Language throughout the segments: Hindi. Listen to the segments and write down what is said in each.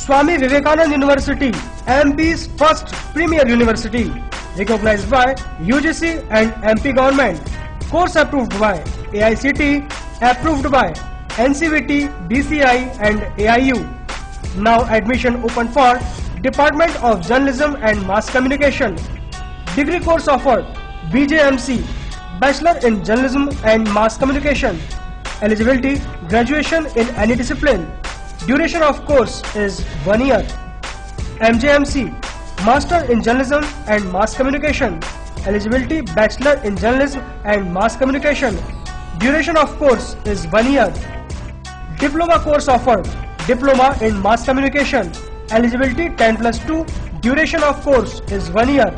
Swami Vivekananda University, MP's first premier university, recognized by UGC and MP government. Course approved by AICTE, approved by NCVT, DCI and AIU. Now admission open for Department of Journalism and Mass Communication. Degree course offered BJMC, Bachelor in Journalism and Mass Communication. Eligibility, graduation in any discipline. Duration of course is 1 year. MJMC, Master in Journalism and Mass Communication. Eligibility, Bachelor in Journalism and Mass Communication. Duration of course is 1 year. Diploma course offered, Diploma in Mass Communication. Eligibility 10+2, duration of course is 1 year.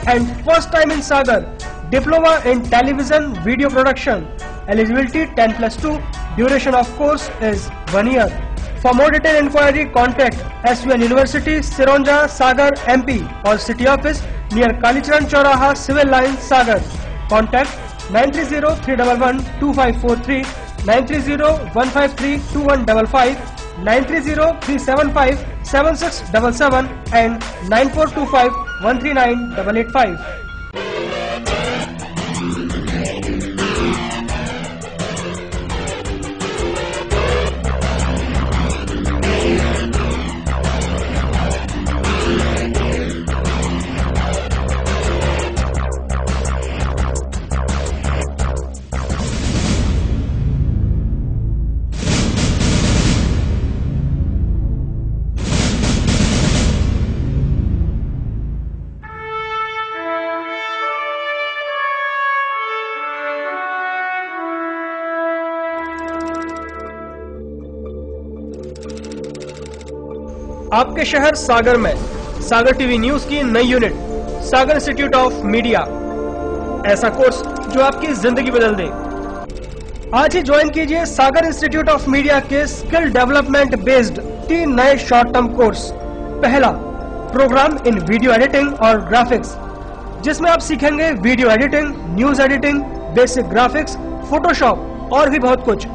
And first time in Sagar, Diploma in Television Video Production. Eligibility 10+2, duration of course is 1 year. For more detailed inquiry, contact SVN University, Sironja, Sagar, MP or City Office near Kalicharan Chauraha, Civil Line, Sagar. Contact 930-311-2543, 930-153-2155, 930-375-7677 and 9425-139-885. आपके शहर सागर में सागर टीवी न्यूज की नई unit Sagar institute of media, ऐसा कोर्स जो आपकी जिंदगी बदल दे। आज ही ज्वाइन कीजिए सागर इंस्टीट्यूट ऑफ मीडिया के स्किल डेवलपमेंट बेस्ड 3 नए शॉर्ट टर्म कोर्स। पहला, प्रोग्राम इन वीडियो एडिटिंग और ग्राफिक्स, जिसमें आप सीखेंगे video editing, news editing, basic graphics, Photoshop और भी बहुत कुछ।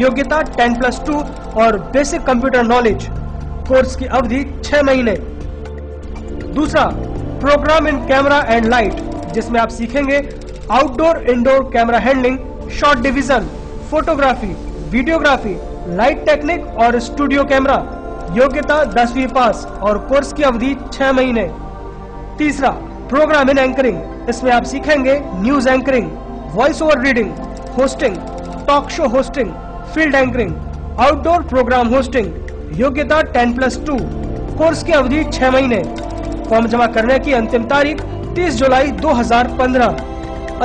योग्यता 10+2 और बेसिक कंप्यूटर नॉलेज। कोर्स की अवधि 6 महीने। दूसरा, programme in camera and light, जिसमें आप सीखेंगे outdoor indoor camera handling, shot division, photography, videography, light technique और स्टूडियो कैमरा। योग्यता 10वीं पास और कोर्स की अवधि 6 महीने। तीसरा, प्रोग्राम इन एंकरिंग, इसमें आप सीखेंगे news anchoring, voice over reading, hosting, talk show hosting, field anchoring, outdoor programme hosting. योग्यता 10+2, कोर्स की अवधि 6 महीने। फॉर्म जमा करने की अंतिम तारीख 30 जुलाई 2015।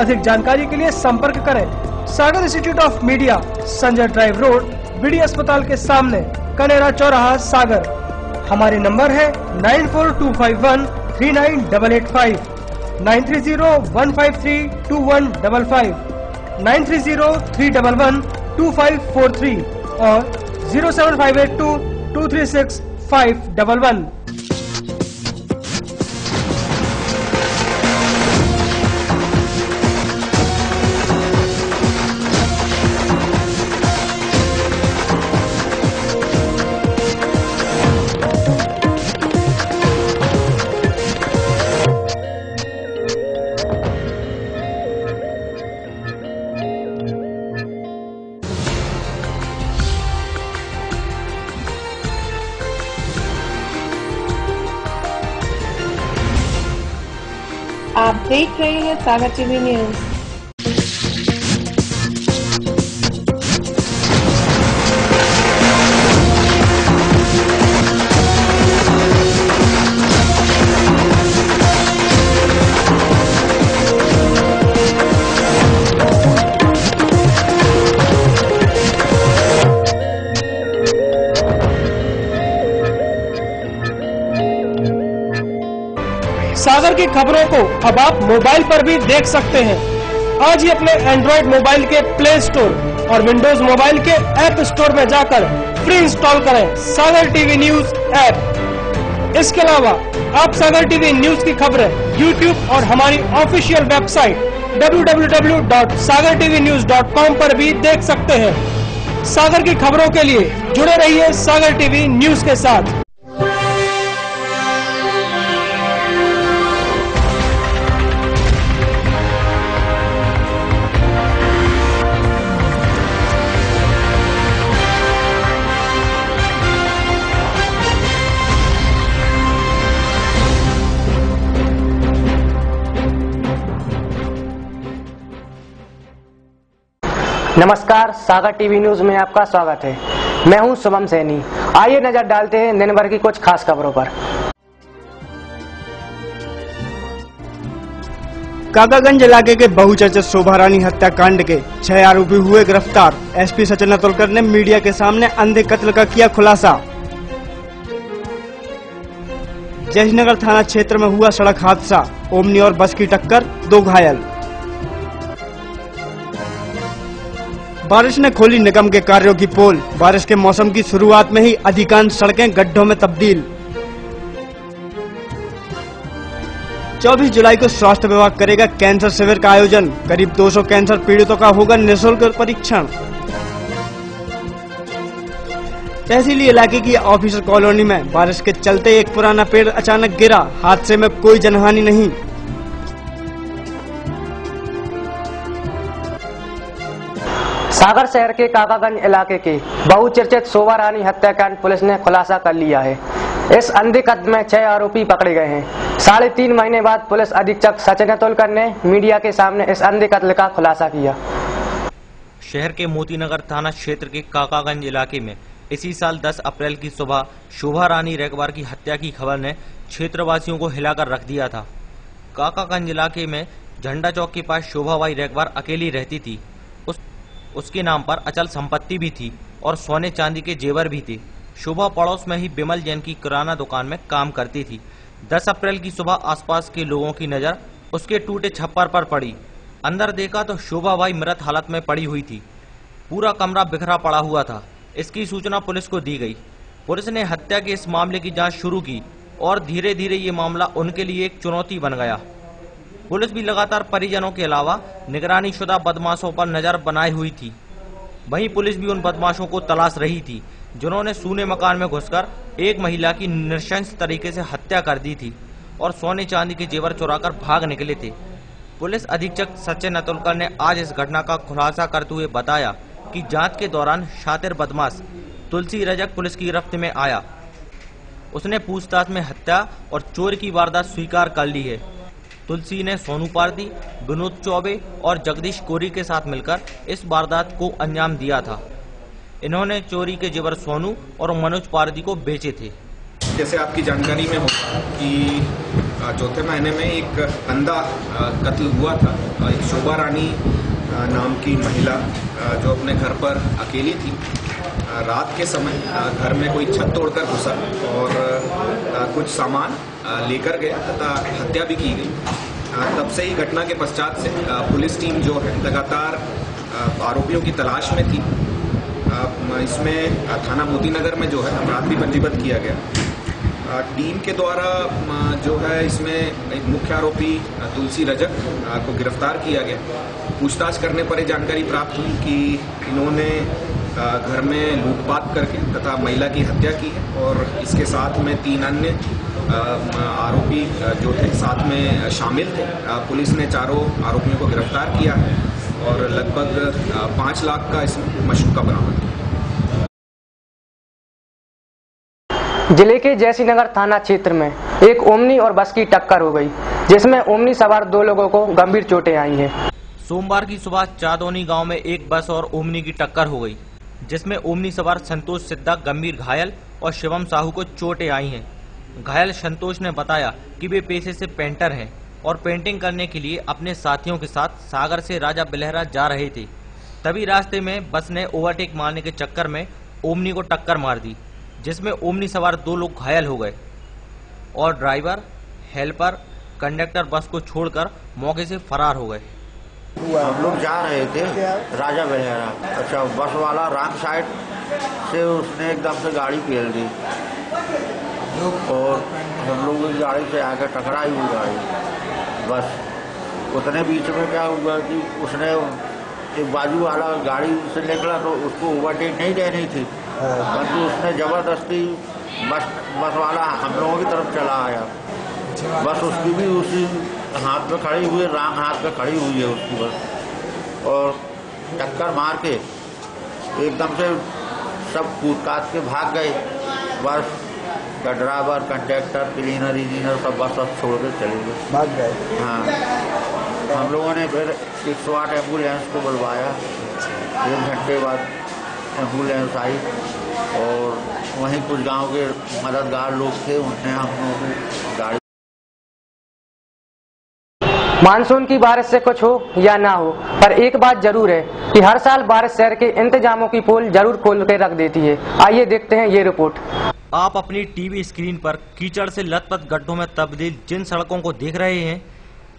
अधिक जानकारी के लिए संपर्क करें Sagar institute of media, Sanjay drive road, BD अस्पताल के सामने, कनेरा चौराहा, सागर। हमारे नंबर है 9425139885, 930-153-2155, 930-311-2543 और 07582-236-511। आप देख रहे हैं सागर टीवी न्यूज। सागर की खबरों को अब आप मोबाइल पर भी देख सकते हैं। आज ही अपने एंड्रॉइड मोबाइल के प्ले स्टोर और विंडोज मोबाइल के ऐप स्टोर में जाकर फ्री इंस्टॉल करें सागर टीवी न्यूज ऐप। इसके अलावा आप सागर टीवी न्यूज की खबरें यूट्यूब और हमारी ऑफिशियल वेबसाइट www.sagartvnews.com पर भी देख सकते हैं। सागर की खबरों के लिए जुड़े रहिए सागर टीवी न्यूज के साथ। नमस्कार, सागर टीवी न्यूज में आपका स्वागत है। मैं हूं शुभम सैनी। आइए नजर डालते हैं दिन भर की कुछ खास खबरों पर। काकागंज इलाके के बहुचर्चित शोभा रानी हत्याकांड के 6 आरोपी हुए गिरफ्तार। एसपी सचिन अतुलकर ने मीडिया के सामने अंधे कत्ल का किया खुलासा। जयनगर थाना क्षेत्र में हुआ सड़क हादसा, ओमनी और बस की टक्कर, 2 घायल। बारिश ने खोली निगम के कार्यों की पोल। बारिश के मौसम की शुरुआत में ही अधिकांश सड़कें गड्ढों में तब्दील। 24 जुलाई को स्वास्थ्य विभाग करेगा कैंसर शिविर का आयोजन। करीब 200 कैंसर पीड़ितों का होगा निःशुल्क परीक्षण। तहसीली इलाके की ऑफिसर कॉलोनी में बारिश के चलते एक पुराना पेड़ अचानक गिरा। हादसे में कोई जनहानि नहीं। सागर शहर के काकागंज इलाके के बहुचर्चित शोभा रानी हत्याकांड पुलिस ने खुलासा कर लिया है। इस अंधे कत्ल में 6 आरोपी पकड़े गए हैं। 3.5 महीने बाद पुलिस अधीक्षक सचिन अतुलकर ने मीडिया के सामने इस अंधे कत्ल का खुलासा किया। शहर के मोतीनगर थाना क्षेत्र के काकागंज इलाके में इसी साल 10 अप्रैल की सुबह शोभा रानी रेगवार की हत्या की खबर ने क्षेत्रवासियों को हिलाकर रख दिया था। काकागंज इलाके में झंडा चौक के पास शोभाबाई रेगवार अकेली रहती थी। उसके नाम पर अचल संपत्ति भी थी और सोने चांदी के जेवर भी थे। शोभा पड़ोस में ही बिमल जैन की किराना दुकान में काम करती थी। 10 अप्रैल की सुबह आसपास के लोगों की नजर उसके टूटे छप्पर पर पड़ी। अंदर देखा तो शोभाबाई मृत हालत में पड़ी हुई थी। पूरा कमरा बिखरा पड़ा हुआ था। इसकी सूचना पुलिस को दी गई। पुलिस ने हत्या के इस मामले की जांच शुरू की और धीरे धीरे ये मामला उनके लिए एक चुनौती बन गया। पुलिस भी लगातार परिजनों के अलावा निगरानीशुदा बदमाशों पर नजर बनाए हुई थी। वहीं पुलिस भी उन बदमाशों को तलाश रही थी जिन्होंने सूने मकान में घुसकर एक महिला की नृशंस तरीके से हत्या कर दी थी और सोने चांदी के जेवर चुराकर भाग निकले थे। पुलिस अधीक्षक सचिन अतुलकर ने आज इस घटना का खुलासा करते हुए बताया कि जांच के दौरान शातिर बदमाश तुलसी रजक पुलिस की गिरफ्त में आया। उसने पूछताछ में हत्या और चोरी की वारदात स्वीकार कर ली है। तुलसी ने सोनू पारदी, विनोद चौबे और जगदीश कोरी के साथ मिलकर इस वारदात को अंजाम दिया था। इन्होंने चोरी के जेवर सोनू और मनोज पारदी को बेचे थे। जैसे आपकी जानकारी में होगा कि चौथे महीने में एक अंधा कत्ल हुआ था। एक शोभा रानी नाम की महिला जो अपने घर पर अकेली थी, रात के समय घर में कोई छत तोड़कर घुसा और कुछ सामान लेकर गया तथा हत्या भी की गई। तब से ही घटना के पश्चात से पुलिस टीम जो है लगातार आरोपियों की तलाश में थी। इसमें थाना मोतीनगर में जो है अपराध भी पंजीबद्ध किया गया। टीम के द्वारा जो है इसमें एक मुख्य आरोपी तुलसी रजक को गिरफ्तार किया गया। पूछताछ करने पर यह जानकारी प्राप्त हुई कि इन्होंने घर में लूटपाट करके तथा महिला की हत्या की है और इसके साथ में 3 अन्य आरोपी जो थे साथ में शामिल थे। पुलिस ने चारों आरोपियों को गिरफ्तार किया है और लगभग 5 लाख का इसमें मशरूका बरामद किया। जिले के जयसीनगर थाना क्षेत्र में एक ओमनी और बस की टक्कर हो गई, जिसमें ओमनी सवार 2 लोगों को गंभीर चोटें आई हैं। सोमवार की सुबह चादोनी गांव में एक बस और ओमनी की टक्कर हो गई, जिसमें ओमनी सवार संतोष सिद्धा गंभीर घायल और शिवम साहू को चोटें आई हैं। घायल संतोष ने बताया कि वे पेशे से पेंटर हैं और पेंटिंग करने के लिए अपने साथियों के साथ सागर से राजा बिलहरा जा रहे थे। तभी रास्ते में बस ने ओवरटेक मारने के चक्कर में ओमनी को टक्कर मार दी, जिसमें ओमनी सवार 2 लोग घायल हो गए और ड्राइवर, हेल्पर, कंडक्टर बस को छोड़कर मौके से फरार हो गए। हम लोग जा रहे थे राजा बिलहरा। अच्छा, बस वाला रॉन्ग साइड से उसने एकदम से गाड़ी पेल दी और हम लोग इस गाड़ी से आकर टकराई हुई गाड़ी बस। उतने बीच में क्या हुआ कि उसने एक बाजू वाला गाड़ी से निकला तो उसको ओवरटेक नहीं देनी थी, परंतु उसने जबरदस्ती बस वाला हम लोगों की तरफ चला आया। बस उसकी भी उसी हाथ पे खड़ी हुई, रॉन्ग हाथ पे खड़ी हुई है उसकी बस, और टक्कर मार के एकदम से सब कूद काट के भाग गए। बस का ड्राइवर, कंडक्टर, क्लीनर, इंजीनियर सब बस छोड़ के चले गए, भाग गए। हाँ, हम लोगों ने फिर 108 एम्बुलेंस को बुलवाया 1 घंटे बाद एम्बुलेंस आई और वहीं कुछ गांव के मददगार लोग थे, उनने हम लोगों को गाड़ी। मानसून की बारिश से कुछ हो या ना हो, पर एक बात जरूर है कि हर साल बारिश शहर के इंतजामों की पोल जरूर खोल के रख देती है। आइए देखते हैं ये रिपोर्ट। आप अपनी टीवी स्क्रीन पर कीचड़ से लथपथ गड्ढों में तब्दील जिन सड़कों को देख रहे हैं,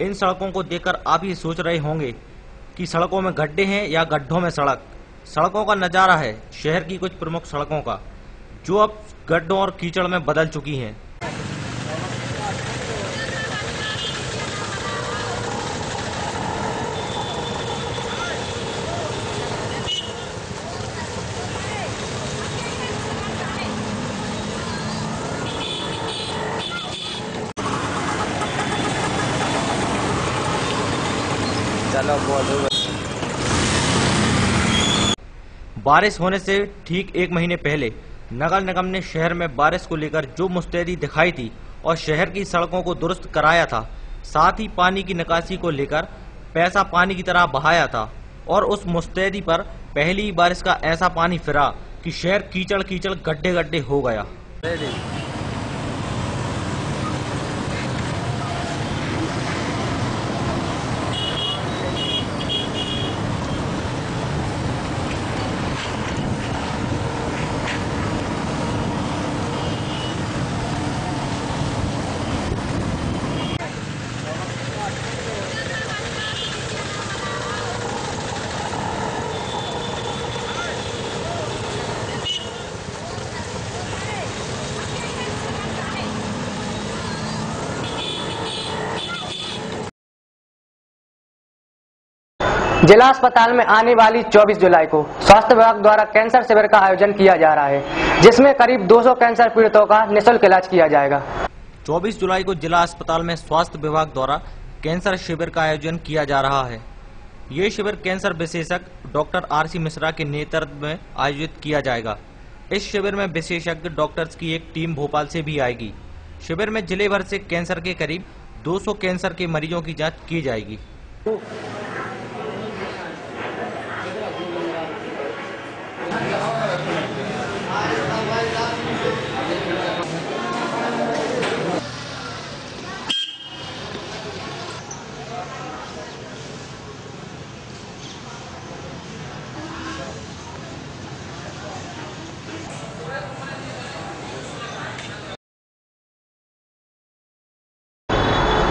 इन सड़कों को देखकर आप ये सोच रहे होंगे कि सड़कों में गड्ढे हैं या गड्ढों में सड़क। सड़कों का नजारा है शहर की कुछ प्रमुख सड़कों का, जो अब गड्ढों और कीचड़ में बदल चुकी हैं। बारिश होने से ठीक 1 महीने पहले नगर निगम ने शहर में बारिश को लेकर जो मुस्तैदी दिखाई थी और शहर की सड़कों को दुरुस्त कराया था, साथ ही पानी की निकासी को लेकर पैसा पानी की तरह बहाया था और उस मुस्तैदी पर पहली बारिश का ऐसा पानी फिरा कि शहर कीचड़ कीचड़ गड्ढे गड्ढे हो गया। जिला अस्पताल में आने वाली 24 जुलाई को स्वास्थ्य विभाग द्वारा कैंसर शिविर का आयोजन किया जा रहा है, जिसमें करीब 200 कैंसर पीड़ितों का निःशुल्क इलाज किया जाएगा। 24 जुलाई को जिला अस्पताल में स्वास्थ्य विभाग द्वारा कैंसर शिविर का आयोजन किया जा रहा है। ये शिविर कैंसर विशेषज्ञ डॉक्टर RC मिश्रा के नेतृत्व में आयोजित किया जाएगा। इस शिविर में विशेषज्ञ डॉक्टर्स की एक टीम भोपाल से भी आएगी। शिविर में जिले भर से कैंसर के करीब 200 कैंसर के मरीजों की जाँच की जाएगी।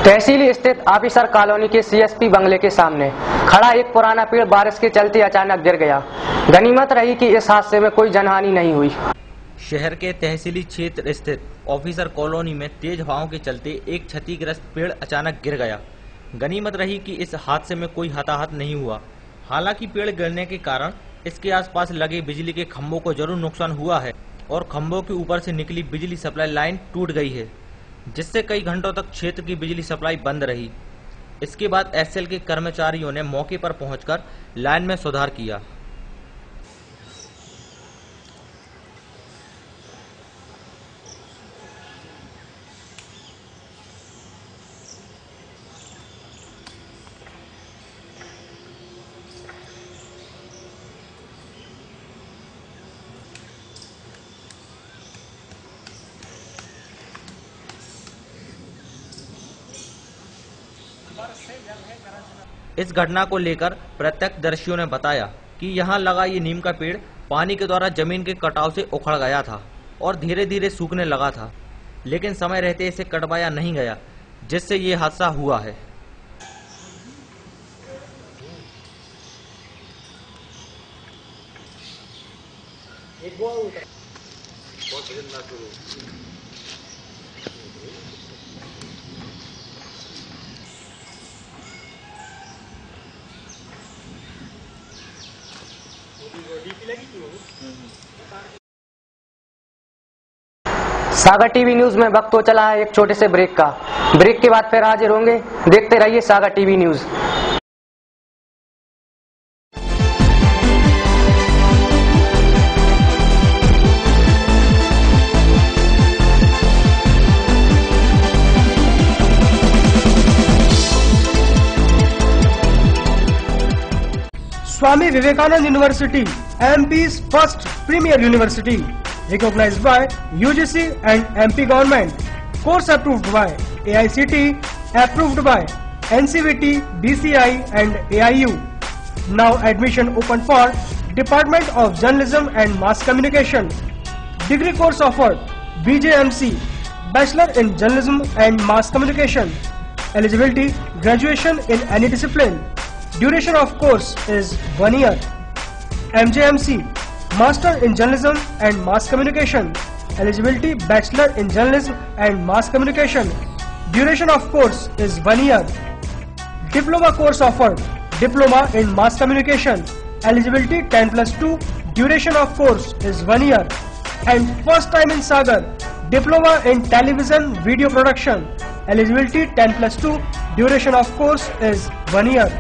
तहसील स्थित ऑफिसर कॉलोनी के CSP बंगले के सामने खड़ा एक पुराना पेड़ बारिश के चलते अचानक गिर गया। गनीमत रही कि इस हादसे में कोई जनहानि नहीं हुई। शहर के तहसीली क्षेत्र स्थित ऑफिसर कॉलोनी में तेज हवाओं के चलते एक क्षतिग्रस्त पेड़ अचानक गिर गया। गनीमत रही कि इस हादसे में कोई हताहत नहीं हुआ। हालांकि पेड़ गिरने के कारण इसके आसपास लगे बिजली के खंभों को जरूर नुकसान हुआ है और खंभों के ऊपर से निकली बिजली सप्लाई लाइन टूट गई है, जिससे कई घंटों तक क्षेत्र की बिजली सप्लाई बंद रही। इसके बाद SL के कर्मचारियों ने मौके पर पहुंचकर लाइन में सुधार किया। इस घटना को लेकर प्रत्यक्षदर्शियों ने बताया कि यहां लगा ये नीम का पेड़ पानी के द्वारा जमीन के कटाव से उखड़ गया था और धीरे धीरे सूखने लगा था, लेकिन समय रहते इसे कटवाया नहीं गया, जिससे ये हादसा हुआ है। सागर टीवी न्यूज में वक्त हो चला है एक छोटे से ब्रेक का। ब्रेक के बाद फिर हाजिर होंगे। देखते रहिए Sagar TV news. Swami Vivekananda University, MP's first premier university, recognized by UGC and MP government. Course approved by AICTE, approved by NCVT, DCI and AIU. Now admission open for Department of Journalism and Mass Communication. Degree course offered BJMC, Bachelor in Journalism and Mass Communication. Eligibility, graduation in any discipline. Duration of course is 1 year. MJMC, Master in Journalism and Mass Communication. Eligibility, Bachelor in Journalism and Mass Communication. Duration of course is 1 year. Diploma course offered, Diploma in Mass Communication. Eligibility 10+2. Duration of course is 1 year. And first time in Sagar, Diploma in Television Video Production. Eligibility 10+2. Duration of course is 1 year.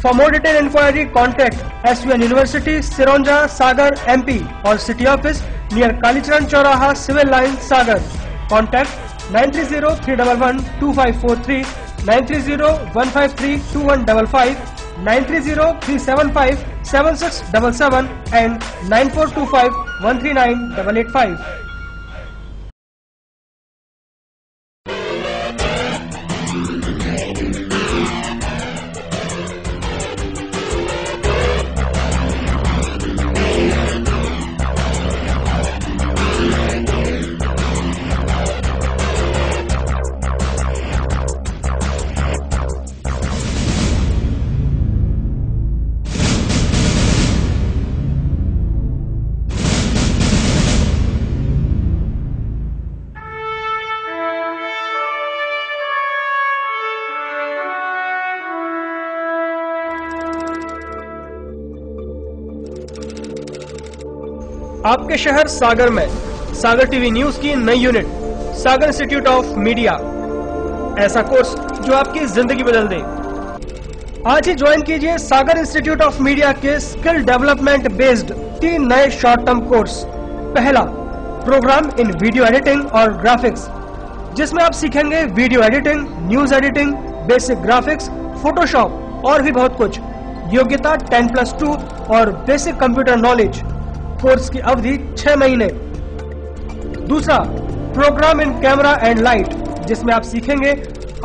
For more detailed inquiry, contact SVN University, Sironja, Sagar, MP or City Office near Kalicharan Chauraha, Civil Line, Sagar. Contact 930-311-2543, 930-153-2155, 930-375-7677 and 9425-139-885. आपके शहर सागर में सागर टीवी न्यूज की नई unit Sagar institute of media, ऐसा कोर्स जो आपकी जिंदगी बदल दे। आज ही ज्वाइन कीजिए सागर इंस्टीट्यूट ऑफ मीडिया के स्किल डेवलपमेंट बेस्ड 3 नए शॉर्ट टर्म कोर्स। पहला, प्रोग्राम इन वीडियो एडिटिंग और ग्राफिक्स, जिसमें आप सीखेंगे video editing, news editing, basic graphics, Photoshop और भी बहुत कुछ। योग्यता 10+2 और बेसिक कंप्यूटर नॉलेज। कोर्स की अवधि 6 महीने। दूसरा, programme in camera and light, जिसमें आप सीखेंगे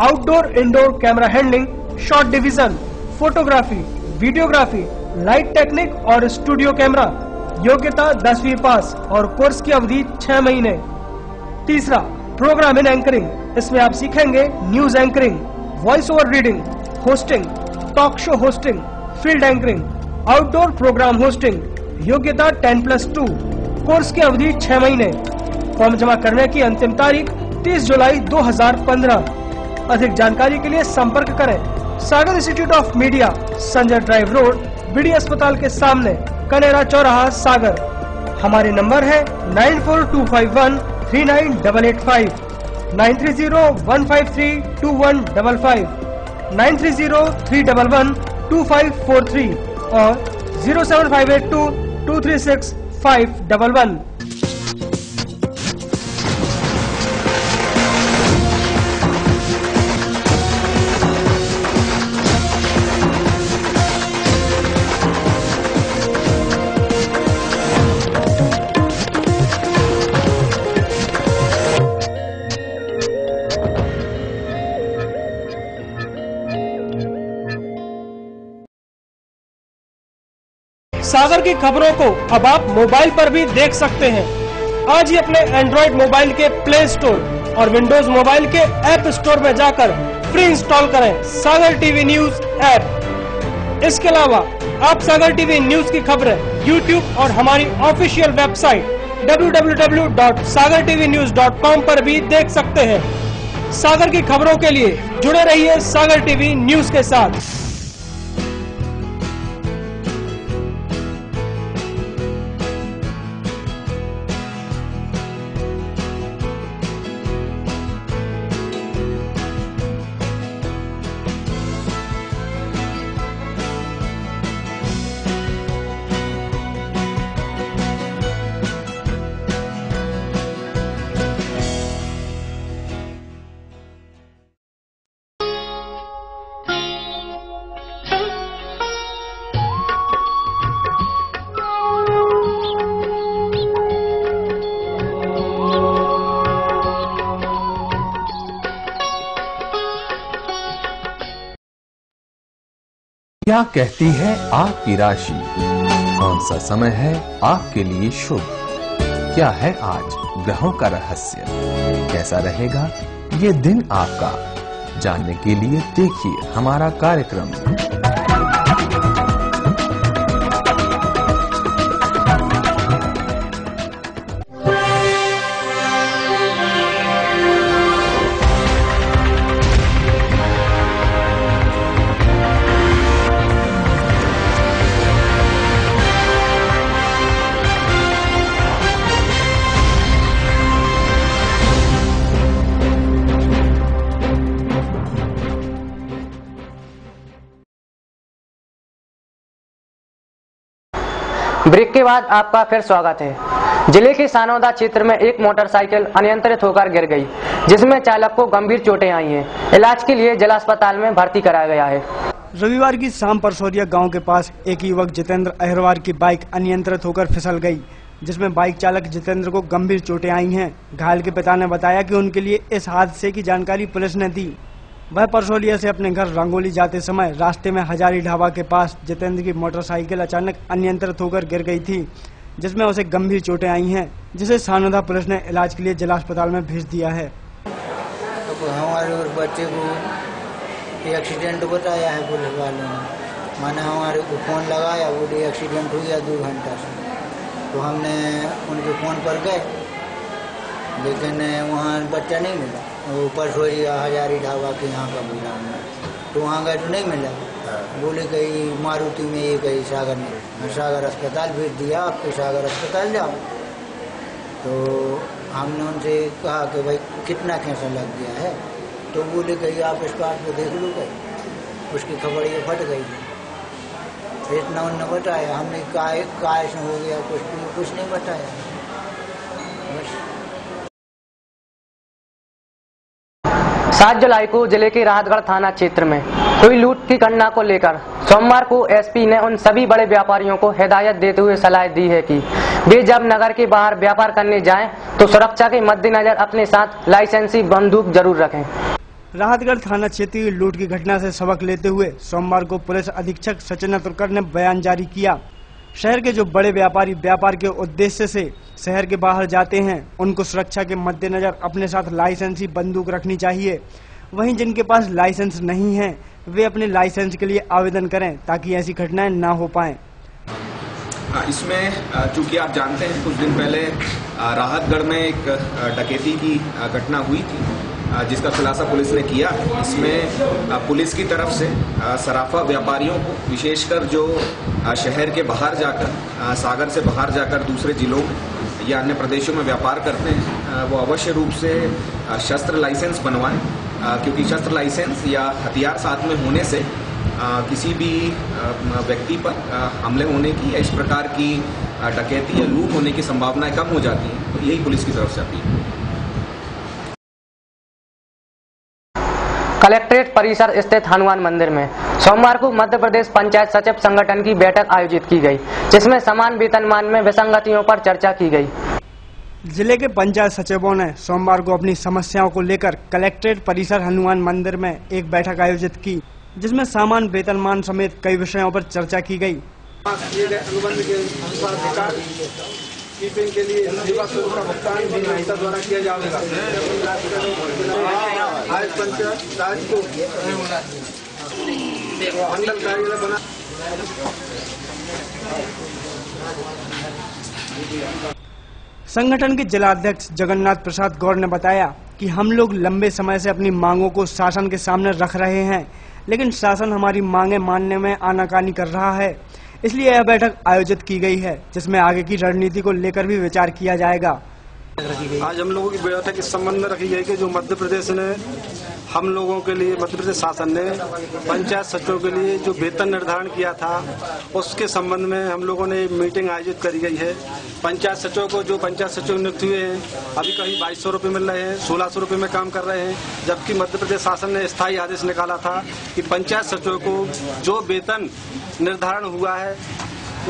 outdoor indoor camera handling, shot division, photography, videography, light technique और स्टूडियो कैमरा। योग्यता 10वीं पास और कोर्स की अवधि 6 महीने। तीसरा, प्रोग्राम इन एंकरिंग, इसमें आप सीखेंगे news anchoring, voice over reading, hosting, talk show hosting, field anchoring, outdoor programme hosting. योग्यता 10+2। कोर्स की अवधि 6 महीने। फॉर्म जमा करने की अंतिम तारीख 30 जुलाई 2015। अधिक जानकारी के लिए संपर्क करें Sagar institute of media, Sanjay drive road, BD अस्पताल के सामने, कनेरा चौराहा, सागर। हमारे नंबर है 9425139885, 930-153-2155, 930-311-2543 और 07582-236-511। सागर की खबरों को अब आप मोबाइल पर भी देख सकते हैं। आज ही अपने एंड्रॉइड मोबाइल के प्ले स्टोर और विंडोज मोबाइल के ऐप स्टोर में जाकर फ्री इंस्टॉल करें सागर टीवी न्यूज ऐप। इसके अलावा आप सागर टीवी न्यूज की खबरें यूट्यूब और हमारी ऑफिशियल वेबसाइट www.sagartvnews.com पर भी देख सकते हैं। सागर की खबरों के लिए जुड़े रहिए सागर टीवी न्यूज के साथ। क्या कहती है आपकी राशि? कौन सा समय है आपके लिए शुभ? क्या है आज ग्रहों का रहस्य? कैसा रहेगा ये दिन आपका? जानने के लिए देखिए हमारा कार्यक्रम। ब्रेक के बाद आपका फिर स्वागत है। जिले के सानौदा क्षेत्र में एक मोटरसाइकिल अनियंत्रित होकर गिर गई, जिसमें चालक को गंभीर चोटें आई हैं। इलाज के लिए जिला अस्पताल में भर्ती कराया गया है। रविवार की शाम परसौरिया गांव के पास एक युवक जितेंद्र अहिरवार की बाइक अनियंत्रित होकर फिसल गई, जिसमें बाइक चालक जितेंद्र को गंभीर चोटें आई हैं। घायल के पिता ने बताया कि उनके लिए इस हादसे की जानकारी पुलिस ने दी। वह परसौलिया से अपने घर रंगोली जाते समय रास्ते में हजारी ढाबा के पास जितेंद्र की मोटरसाइकिल अचानक अनियंत्रित होकर गिर गई थी, जिसमें उसे गंभीर चोटें आई हैं, जिसे सानौदा पुलिस ने इलाज के लिए जिला अस्पताल में भेज दिया है। तो हमारे बच्चे को एक्सीडेंट बताया है पुलिस वालों ने, मैंने हमारे को फोन लगाया, वो एक्सीडेंट हो गया 2 घंटा से। तो हमने उनके फोन पर गए, लेकिन वहाँ बच्चा नहीं मिला। वो परसौरिया हजारी ढाबा के यहाँ का बोला हमने, तो वहाँ गए तो नहीं मिला। बोले कहीं मारुति में ये कहीं सागर में, सागर अस्पताल भेज दिया, आपको सागर अस्पताल जाओ। तो हमने उनसे कहा कि भाई कितना कैसा लग गया है? तो बोले कहीं आप स्पॉट पे देख लो, कहीं उसकी खबड़ियाँ फट गई। इतना उन्होंने बताया, हमने काय से हो गया कुछ नहीं बताया बस। 7 जुलाई को जिले के राहतगढ़ थाना क्षेत्र में हुई लूट की घटना को लेकर सोमवार को एसपी ने उन सभी बड़े व्यापारियों को हिदायत देते हुए सलाह दी है कि वे जब नगर के बाहर व्यापार करने जाएं तो सुरक्षा के मद्देनजर अपने साथ लाइसेंसी बंदूक जरूर रखें। राहतगढ़ थाना क्षेत्र की लूट की घटना से सबक लेते हुए सोमवार को पुलिस अधीक्षक सचिन अतुलकर ने बयान जारी किया। शहर के जो बड़े व्यापारी व्यापार के उद्देश्य से शहर के बाहर जाते हैं, उनको सुरक्षा के मद्देनजर अपने साथ लाइसेंसी बंदूक रखनी चाहिए। वहीं जिनके पास लाइसेंस नहीं है, वे अपने लाइसेंस के लिए आवेदन करें ताकि ऐसी घटनाएं ना हो पाएं। इसमें चूंकि आप जानते हैं कुछ दिन पहले राहतगढ़ में एक डकैती की घटना हुई थी, जिसका खुलासा पुलिस ने किया। इसमें पुलिस की तरफ से सराफा व्यापारियों को, विशेषकर जो शहर के बाहर जाकर, सागर से बाहर जाकर दूसरे जिलों में या अन्य प्रदेशों में व्यापार करते हैं, वो अवश्य रूप से शस्त्र लाइसेंस बनवाएं, क्योंकि शस्त्र लाइसेंस या हथियार साथ में होने से किसी भी व्यक्ति पर हमले होने की या इस प्रकार की डकैती या लूट होने की संभावनाएं कम हो जाती हैं। तो यही पुलिस की तरफ से अपील है। कलेक्ट्रेट परिसर स्थित हनुमान मंदिर में सोमवार को मध्य प्रदेश पंचायत सचिव संगठन की बैठक आयोजित की गई, जिसमें समान वेतनमान में विसंगतियों पर चर्चा की गई। जिले के पंचायत सचिवों ने सोमवार को अपनी समस्याओं को लेकर कलेक्ट्रेट परिसर हनुमान मंदिर में एक बैठक आयोजित की, जिसमें समान वेतनमान समेत कई विषयों पर चर्चा की गई। कीपिंग के लिए सेवा शुल्क का भुगतान भी संस्था द्वारा किया जाएगा। आज पंचायत राज को मंडल कार्यालय बना। संगठन के जिला अध्यक्ष जगन्नाथ प्रसाद गौड़ ने बताया कि हम लोग लंबे समय से अपनी मांगों को शासन के सामने रख रहे हैं, लेकिन शासन हमारी मांगे मानने में आनाकानी कर रहा है। इसलिए यह बैठक आयोजित की गई है, जिसमें आगे की रणनीति को लेकर भी विचार किया जाएगा। आज हम लोगों की बैठक इस संबंध में रखी गई कि जो मध्य प्रदेश ने हम लोगों के लिए, मध्य प्रदेश शासन ने पंचायत सचिवों के लिए जो वेतन निर्धारण किया था, उसके संबंध में हम लोगों ने मीटिंग आयोजित करी गई है। पंचायत सचिव को, जो पंचायत सचिव नियुक्त हुए हैं, अभी कहीं 2200 रुपये मिल रहे हैं, 1600 रुपये में काम कर रहे हैं, जबकि मध्य प्रदेश शासन ने स्थायी आदेश निकाला था कि पंचायत सचिव को जो वेतन निर्धारण हुआ है,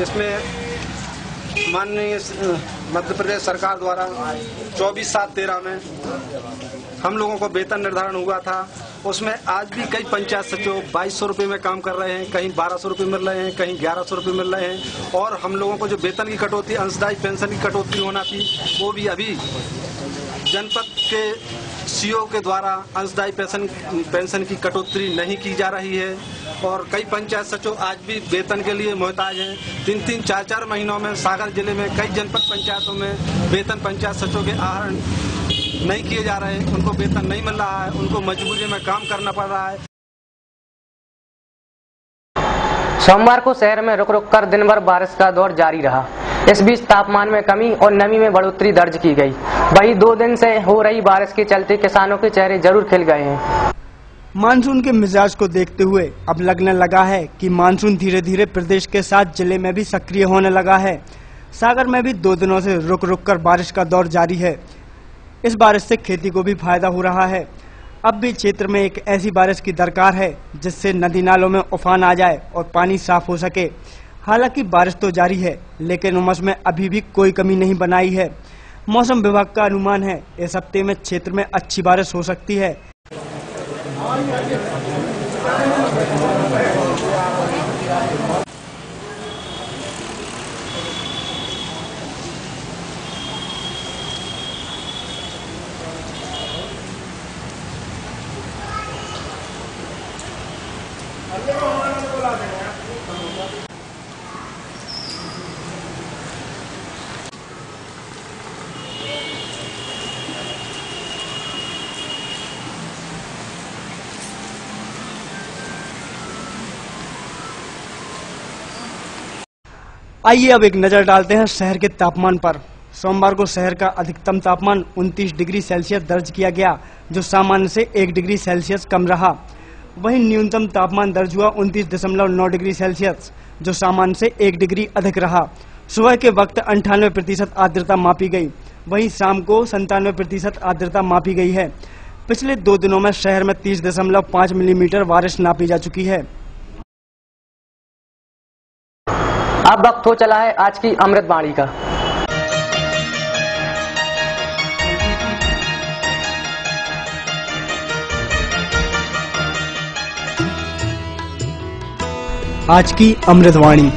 इसमें माननीय मध्य प्रदेश सरकार द्वारा 24/7/13 में हम लोगों को वेतन निर्धारण हुआ था उसमें आज भी कई पंचायत सचिव 2200 रुपये में काम कर रहे हैं, कहीं 1200 रुपये मिल रहे हैं, कहीं 1100 रुपये मिल रहे हैं। और हम लोगों को जो वेतन की कटौती, अंशदायी पेंशन की कटौती होना थी, वो भी अभी जनपद के सीओ के द्वारा अंशदायी पेंशन की कटौती नहीं की जा रही है। और कई पंचायत सचिव आज भी वेतन के लिए मोहताज हैं। 3-3, 4-4 महीनों में सागर जिले में कई जनपद पंचायतों में वेतन पंचायत सचिव के आहरण नहीं किए जा रहे हैं, उनको वेतन नहीं मिल रहा है, उनको मजबूरी में काम करना पड़ रहा है। सोमवार को शहर में रुक रुक कर दिन भर बारिश का दौर जारी रहा। इस बीच तापमान में कमी और नमी में बढ़ोतरी दर्ज की गई। वहीं 2 दिन से हो रही बारिश के चलते किसानों के चेहरे जरूर खिल गए हैं। मानसून के मिजाज को देखते हुए अब लगने लगा है कि मानसून धीरे धीरे प्रदेश के साथ जिले में भी सक्रिय होने लगा है। सागर में भी 2 दिनों से रुक रुक कर बारिश का दौर जारी है। इस बारिश से खेती को भी फायदा हो रहा है। अब भी क्षेत्र में एक ऐसी बारिश की दरकार है जिससे नदी नालों में उफान आ जाए और पानी साफ हो सके। हालांकि बारिश तो जारी है, लेकिन उमस में अभी भी कोई कमी नहीं बनाई है। मौसम विभाग का अनुमान है इस हफ्ते में क्षेत्र में अच्छी बारिश हो सकती है। आइए अब एक नजर डालते हैं शहर के तापमान पर। सोमवार को शहर का अधिकतम तापमान 29 डिग्री सेल्सियस दर्ज किया गया, जो सामान्य से 1 डिग्री सेल्सियस कम रहा। वहीं न्यूनतम तापमान दर्ज हुआ 29.9 डिग्री सेल्सियस, जो सामान्य से 1 डिग्री अधिक रहा। सुबह के वक्त 98% आर्द्रता मापी गई, वहीं शाम को 97% आर्द्रता मापी गई है। पिछले 2 दिनों में शहर में 30.5 मिलीमीटर बारिश नापी जा चुकी है। अब वक्त हो चला है आज की अमृतवाणी का। आज की अमृतवाणी।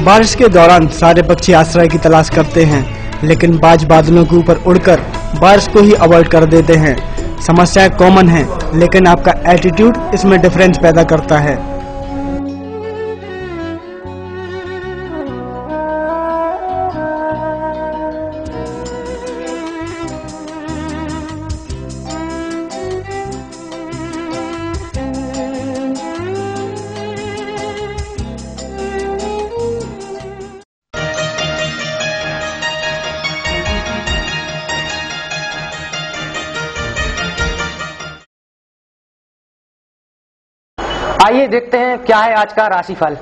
बारिश के दौरान सारे पक्षी आश्रय की तलाश करते हैं, लेकिन बाज बादलों के ऊपर उड़कर बारिश को ही अवॉइड कर देते हैं। समस्याएं कॉमन हैं, लेकिन आपका एटीट्यूड इसमें डिफरेंस पैदा करता है। आइए देखते हैं क्या है आज का राशिफल।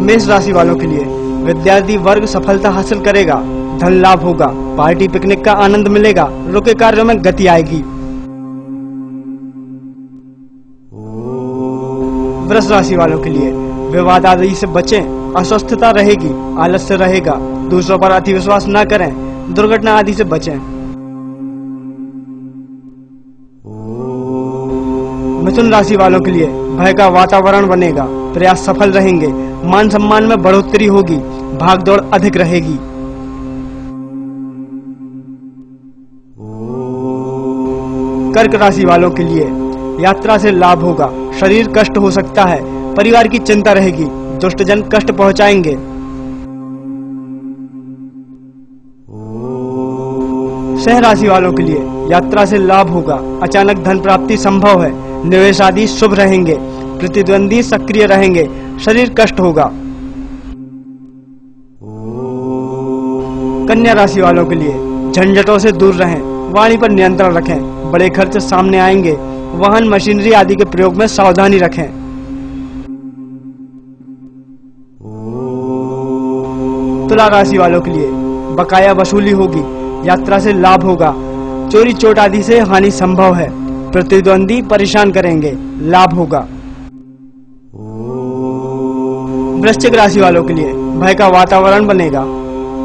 मेष राशि वालों के लिए विद्यार्थी वर्ग सफलता हासिल करेगा, धन लाभ होगा, पार्टी पिकनिक का आनंद मिलेगा, रुके कार्यों में गति आएगी। वृष राशि वालों के लिए विवाद आदि से बचें, अस्वस्थता रहेगी, आलस्य रहेगा, दूसरों पर अति विश्वास न करें, दुर्घटना आदि से बचें। मिथुन राशि वालों के लिए भय का वातावरण बनेगा, प्रयास सफल रहेंगे, मान सम्मान में बढ़ोतरी होगी, भागदौड़ अधिक रहेगी। कर्क राशि वालों के लिए यात्रा से लाभ होगा, शरीर कष्ट हो सकता है, परिवार की चिंता रहेगी, दुष्टजन कष्ट पहुंचाएंगे। सिंह राशि वालों के लिए यात्रा से लाभ होगा, अचानक धन प्राप्ति संभव है, निवेश आदि शुभ रहेंगे, प्रतिद्वंदी सक्रिय रहेंगे, शरीर कष्ट होगा। कन्या राशि वालों के लिए झंझटों से दूर रहें, वाणी पर नियंत्रण रखें, बड़े खर्च सामने आएंगे, वाहन मशीनरी आदि के प्रयोग में सावधानी रखें। तुला राशि वालों के लिए बकाया वसूली होगी, यात्रा से लाभ होगा, चोरी चोट आदि से हानि संभव है, प्रतिद्वंदी परेशान करेंगे, लाभ होगा। वृश्चिक राशि वालों के लिए भय का वातावरण बनेगा,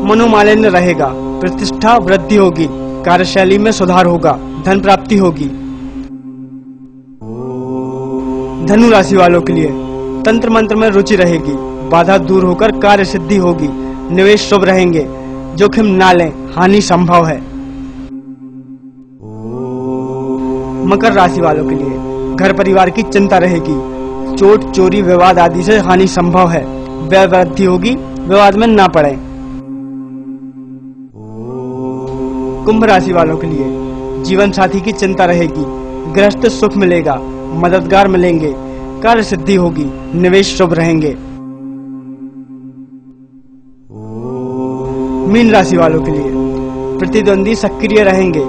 मनोमालिन्य रहेगा, प्रतिष्ठा वृद्धि होगी, कार्यशैली में सुधार होगा, धन प्राप्ति होगी। धनु राशि वालों के लिए तंत्र मंत्र में रुचि रहेगी, बाधा दूर होकर कार्य सिद्धि होगी, निवेश शुभ रहेंगे, जोखिम ना लें, हानि संभव है। मकर राशि वालों के लिए घर परिवार की चिंता रहेगी, चोट चोरी विवाद आदि से हानि संभव है, व्यय वृद्धि होगी, विवाद में ना पड़े। कुंभ राशि वालों के लिए जीवन साथी की चिंता रहेगी, गृहस्थ सुख मिलेगा, मददगार मिलेंगे, कार्य सिद्धि होगी, निवेश शुभ रहेंगे। मीन राशि वालों के लिए प्रतिद्वंदी सक्रिय रहेंगे,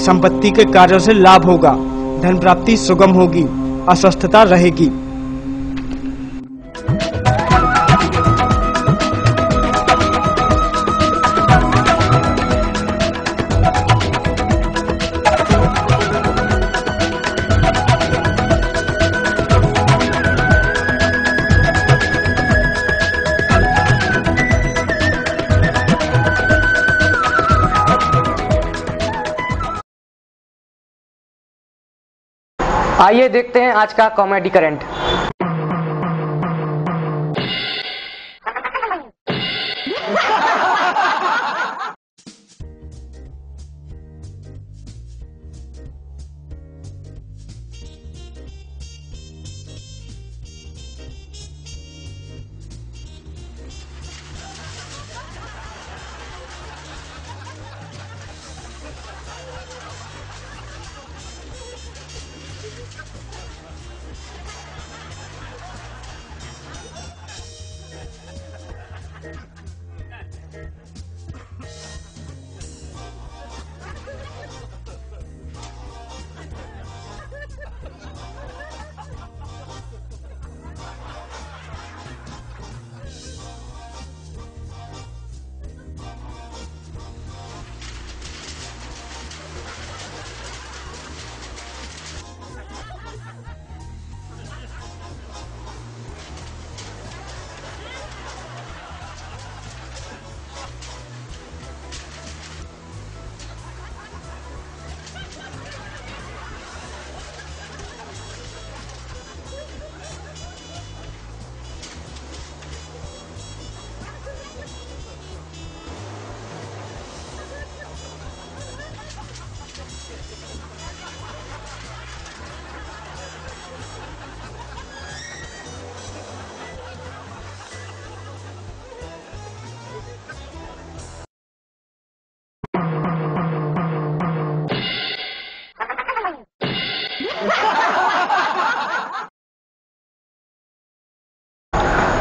संपत्ति के कार्यों से लाभ होगा, धन प्राप्ति सुगम होगी, अस्वस्थता रहेगी। आइए देखते हैं आज का कॉमेडी करंट।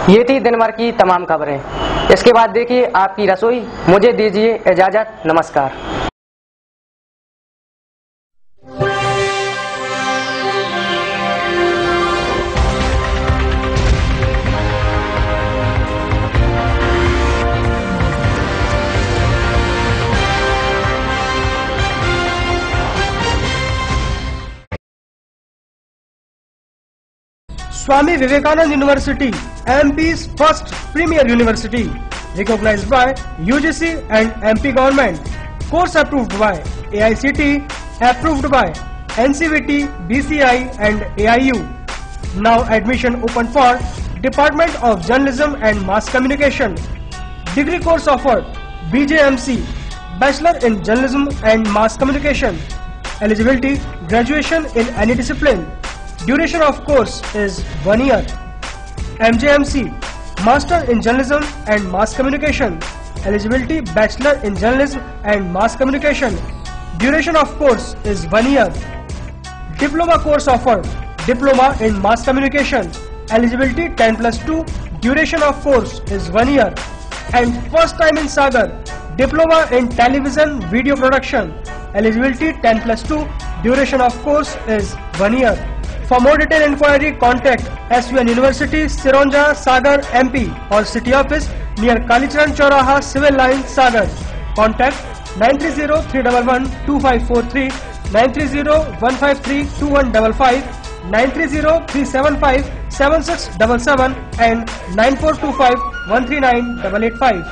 ये थी दिन भर की तमाम खबरें। इसके बाद देखिए आपकी रसोई। मुझे दीजिए इजाजत, नमस्कार। Swami Vivekananda University, MP's first premier university, recognized by UGC and MP government. Course approved by AICTE, approved by NCVT, BCI and AIU. Now admission open for Department of Journalism and Mass Communication. Degree course offered BJMC, Bachelor in Journalism and Mass Communication. Eligibility, graduation in any discipline. Duration of course is 1 year. MJMC, Master in Journalism and Mass Communication. Eligibility, Bachelor in Journalism and Mass Communication. Duration of course is 1 year. Diploma course offered, Diploma in Mass Communication. Eligibility 10+2. Duration of course is 1 year. And first time in Sagar, Diploma in Television Video Production. Eligibility 10+2. Duration of course is 1 year. For more detailed inquiry, contact SVN University, Sironja, Sagar, MP or City Office near Kalicharan चौराहा, civil line, Sagar. Contact 9303112543, 9301532155, 9303757677 and 9425139885।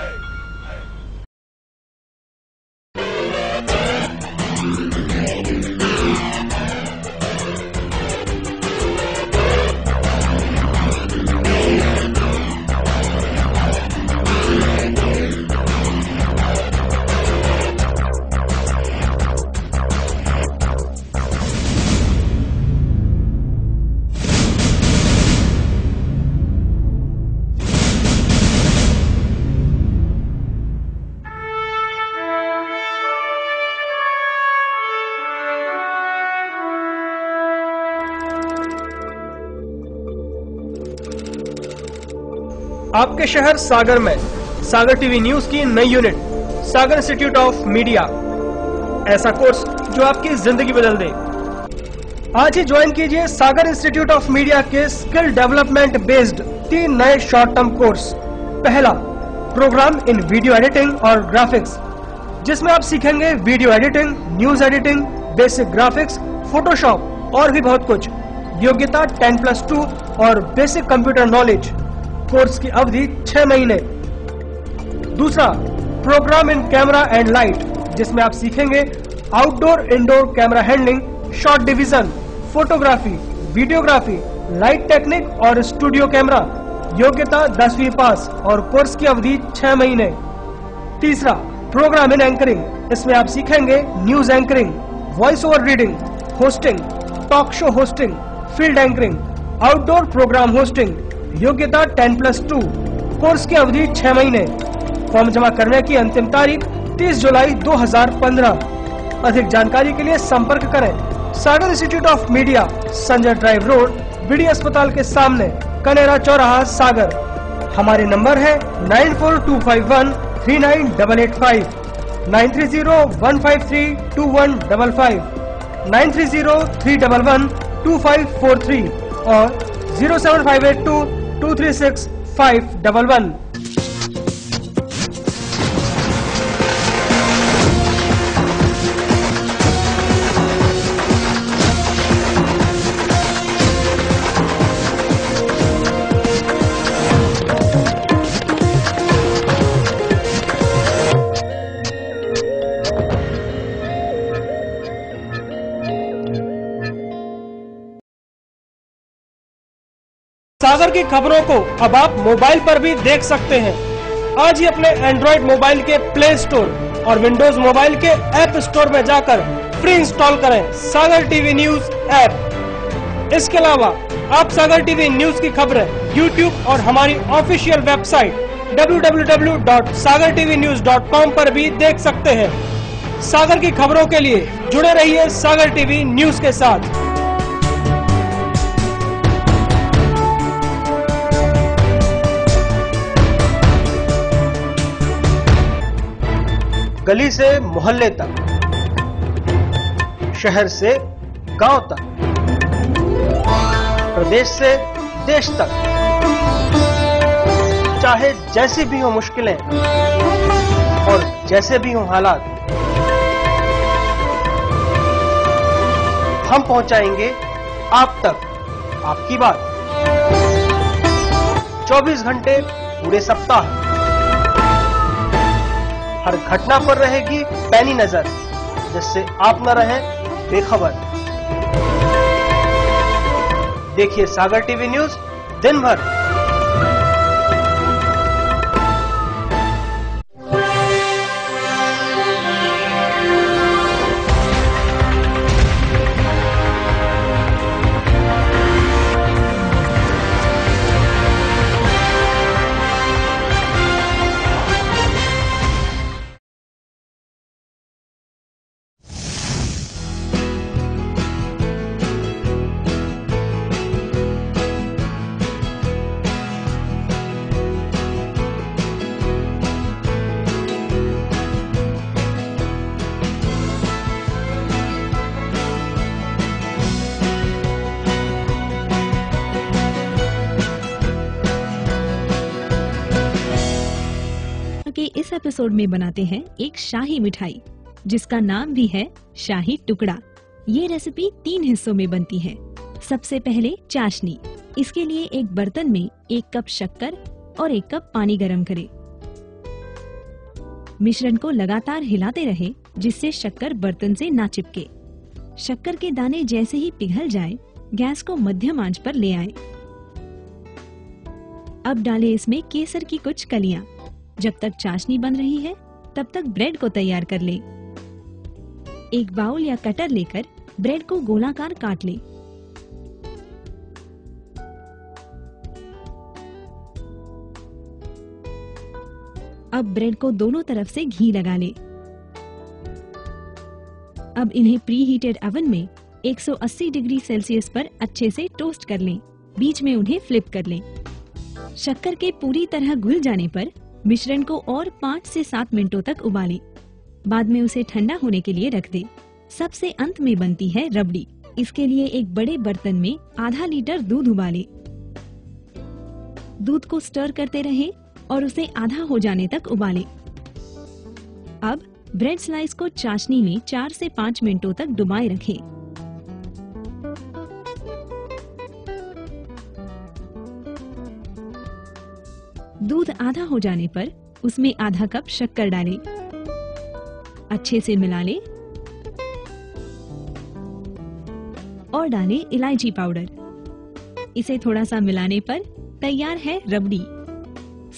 आपके शहर सागर में सागर टीवी न्यूज की नई unit Sagar institute of media, ऐसा कोर्स जो आपकी जिंदगी बदल दे। आज ही ज्वाइन कीजिए सागर इंस्टीट्यूट ऑफ मीडिया के स्किल डेवलपमेंट बेस्ड 3 नए शॉर्ट टर्म कोर्स। पहला, प्रोग्राम इन वीडियो एडिटिंग और ग्राफिक्स, जिसमें आप सीखेंगे video editing, news editing, basic graphics, Photoshop और भी बहुत कुछ। योग्यता 10+2 और बेसिक कंप्यूटर नॉलेज। कोर्स की अवधि 6 महीने। दूसरा, programme in camera and light, जिसमें आप सीखेंगे outdoor indoor camera handling, shot division, photography, videography, light technique और स्टूडियो कैमरा। योग्यता 10वीं पास और कोर्स की अवधि 6 महीने। तीसरा, प्रोग्राम इन एंकरिंग, इसमें आप सीखेंगे news anchoring, voice over reading, hosting, talk show hosting, field anchoring, outdoor programme hosting. योग्यता 10+2, कोर्स की अवधि 6 महीने। फॉर्म जमा करने की अंतिम तारीख 30 जुलाई 2015। अधिक जानकारी के लिए संपर्क करें Sagar institute of media, Sanjay drive road, BD अस्पताल के सामने, कनेरा चौराहा, सागर। हमारे नंबर है 9425139885, 9301532155, 9303112543 और 07582236511। सागर की खबरों को अब आप मोबाइल पर भी देख सकते हैं। आज ही अपने एंड्रॉइड मोबाइल के प्ले स्टोर और विंडोज मोबाइल के ऐप स्टोर में जाकर फ्री इंस्टॉल करें सागर टीवी न्यूज ऐप। इसके अलावा आप सागर टीवी न्यूज की खबरें यूट्यूब और हमारी ऑफिशियल वेबसाइट www.sagartvnews.com पर भी देख सकते हैं। सागर की खबरों के लिए जुड़े रहिए सागर टीवी न्यूज के साथ। गली से मोहल्ले तक, शहर से गांव तक, प्रदेश से देश तक, चाहे जैसी भी हो मुश्किलें और जैसे भी हो हालात, हम पहुंचाएंगे आप तक आपकी बात। 24 घंटे पूरे सप्ताह, हर घटना पर रहेगी पैनी नजर, जिससे आप न रहें बेखबर। देखिए सागर टीवी न्यूज दिन भर। के इस एपिसोड में बनाते हैं एक शाही मिठाई जिसका नाम भी है शाही टुकड़ा। ये रेसिपी 3 हिस्सों में बनती है। सबसे पहले चाशनी। इसके लिए एक बर्तन में 1 कप शक्कर और 1 कप पानी गरम करें। मिश्रण को लगातार हिलाते रहे जिससे शक्कर बर्तन से ना चिपके। शक्कर के दाने जैसे ही पिघल जाए, गैस को मध्यम आंच पर ले आए। अब डालें इसमें केसर की कुछ कलियां। जब तक चाशनी बन रही है तब तक ब्रेड को तैयार कर ले। एक बाउल या कटर लेकर ब्रेड को गोलाकार काट ले। अब ब्रेड को दोनों तरफ से घी लगा ले। अब इन्हें प्री हीटेड ओवन में 180 डिग्री सेल्सियस पर अच्छे से टोस्ट कर लें। बीच में उन्हें फ्लिप कर लें। शक्कर के पूरी तरह घुल जाने पर मिश्रण को और 5 से 7 मिनटों तक उबालें। बाद में उसे ठंडा होने के लिए रख दें। सबसे अंत में बनती है रबड़ी। इसके लिए एक बड़े बर्तन में आधा लीटर दूध उबालें। दूध को स्टर करते रहें और उसे आधा हो जाने तक उबालें। अब ब्रेड स्लाइस को चाशनी में 4 से 5 मिनटों तक डुबाए रखें। दूध आधा हो जाने पर उसमें आधा कप शक्कर डालें। अच्छे से मिला लें और डालें इलायची पाउडर। इसे थोड़ा सा मिलाने पर तैयार है रबड़ी।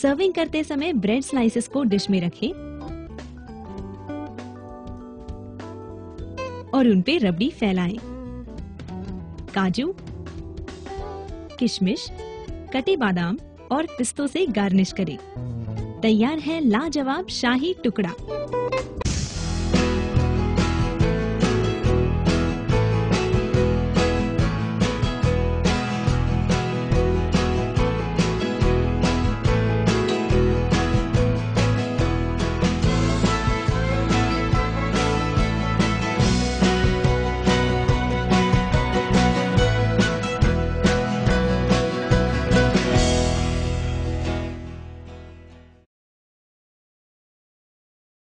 सर्विंग करते समय ब्रेड स्लाइसेस को डिश में रखें और उन पे रबड़ी फैलाएं। काजू, किशमिश, कटे बादाम और पिस्तों से गार्निश करें। तैयार है लाजवाब शाही टुकड़ा।